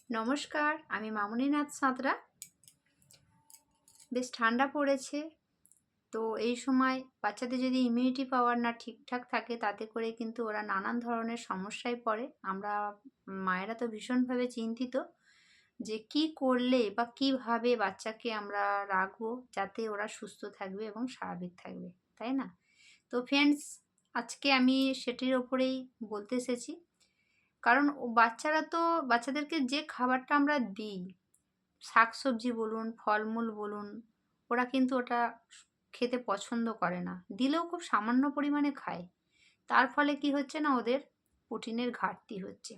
নমস্কার, আমি মামনি নাথ সাঁতরা। বেশ ঠান্ডা পড়েছে, তো এই সময় বাচ্চাদের যদি ইমিউনিটি পাওয়ার না ঠিকঠাক থাকে, তাতে করে কিন্তু ওরা নানান ধরনের সমস্যায় পড়ে। আমরা মায়েরা তো ভীষণভাবে চিন্তিত যে কি করলে বা কিভাবে বাচ্চাকে আমরা রাখবো যাতে ওরা সুস্থ থাকবে এবং স্বাভাবিক থাকবে, তাই না? তো ফ্রেন্ডস, আজকে আমি সেটির ওপরেই বলতে এসেছি। কারণ বাচ্চাদেরকে যে খাবারটা আমরা দিই, শাকসবজি বলুন, ফলমূল বলুন, ওরা কিন্তু ওটা খেতে পছন্দ করে না। দিলেও খুব সামান্য পরিমাণে খায়। তার ফলে কি হচ্ছে না, ওদের প্রোটিনের ঘাটতি হচ্ছে।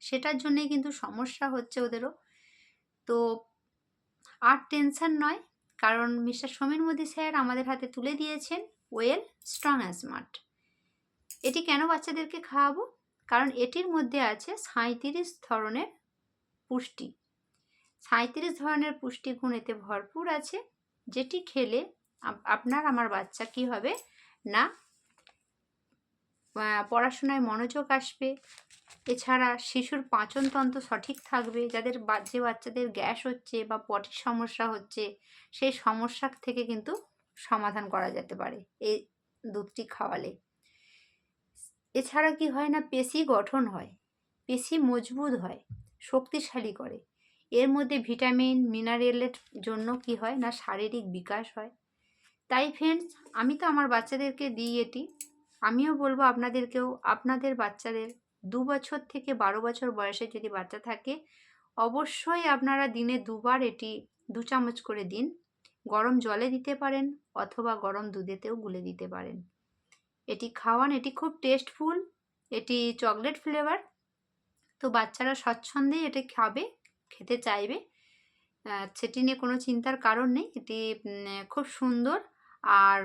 সেটার জন্যেই কিন্তু সমস্যা হচ্ছে ওদেরও। তো আর টেনশন নয়, কারণ মিস্টার সমীর মোদী স্যার আমাদের হাতে তুলে দিয়েছেন ওয়েল স্ট্রং অ্যান্ড স্মার্ট। এটি কেন বাচ্চাদেরকে খাওয়াবো? কারণ এটির মধ্যে আছে 37 ধরনের পুষ্টি। 37 ধরনের পুষ্টিগুণ এতে ভরপুর আছে, যেটি খেলে আপনার আমার বাচ্চা কি হবে না, পড়াশোনায় মনোযোগ আসবে। এছাড়া শিশুর পাচনতন্ত্র সঠিক থাকবে। যে বাচ্চাদের গ্যাস হচ্ছে বা পটির সমস্যা হচ্ছে, সেই সমস্যা থেকে কিন্তু সমাধান করা যেতে পারে এই দুধটি খাওয়ালে। এছাড়া কি হয় না, পেশি গঠন হয়, পেশি মজবুত হয়, শক্তিশালী করে। এর মধ্যে ভিটামিন মিনারেলের জন্য কি হয় না, শারীরিক বিকাশ হয়। তাই ফ্রেন্ডস, আমি তো আমার বাচ্চাদেরকে দিই এটি। আমিও বলবো আপনাদেরকেও আপনাদের বাচ্চাদের 2 বছর থেকে 12 বছর বয়সে যদি বাচ্চা থাকে, অবশ্যই আপনারা দিনে 2 বার এটি 2 চামচ করে দিন। গরম জলে দিতে পারেন অথবা গরম দুধেতেও গুলে দিতে পারেন। এটি খাওয়ান, এটি খুব টেস্টফুল, এটি চকলেট ফ্লেভার। তো বাচ্চারা স্বচ্ছন্দেই এটি খাবে, খেতে চাইবে। সেটি নিয়ে কোনো চিন্তার কারণ নেই। এটি খুব সুন্দর। আর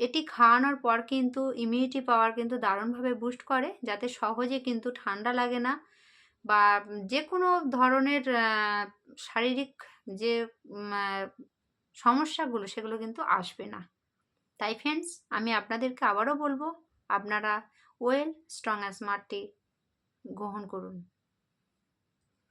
এটি খাওয়ানোর পর কিন্তু ইমিউনিটি পাওয়ার কিন্তু দারুণভাবে বুস্ট করে, যাতে সহজে কিন্তু ঠান্ডা লাগে না বা যে কোনো ধরনের শারীরিক যে সমস্যাগুলো সেগুলো কিন্তু আসবে না। তাই ফ্রেন্ডস, আমি আপনাদেরকে আবারও বলবো, আপনারা ওয়েল স্ট্রং অ্যান্ড স্মার্টটি গ্রহণ করুন।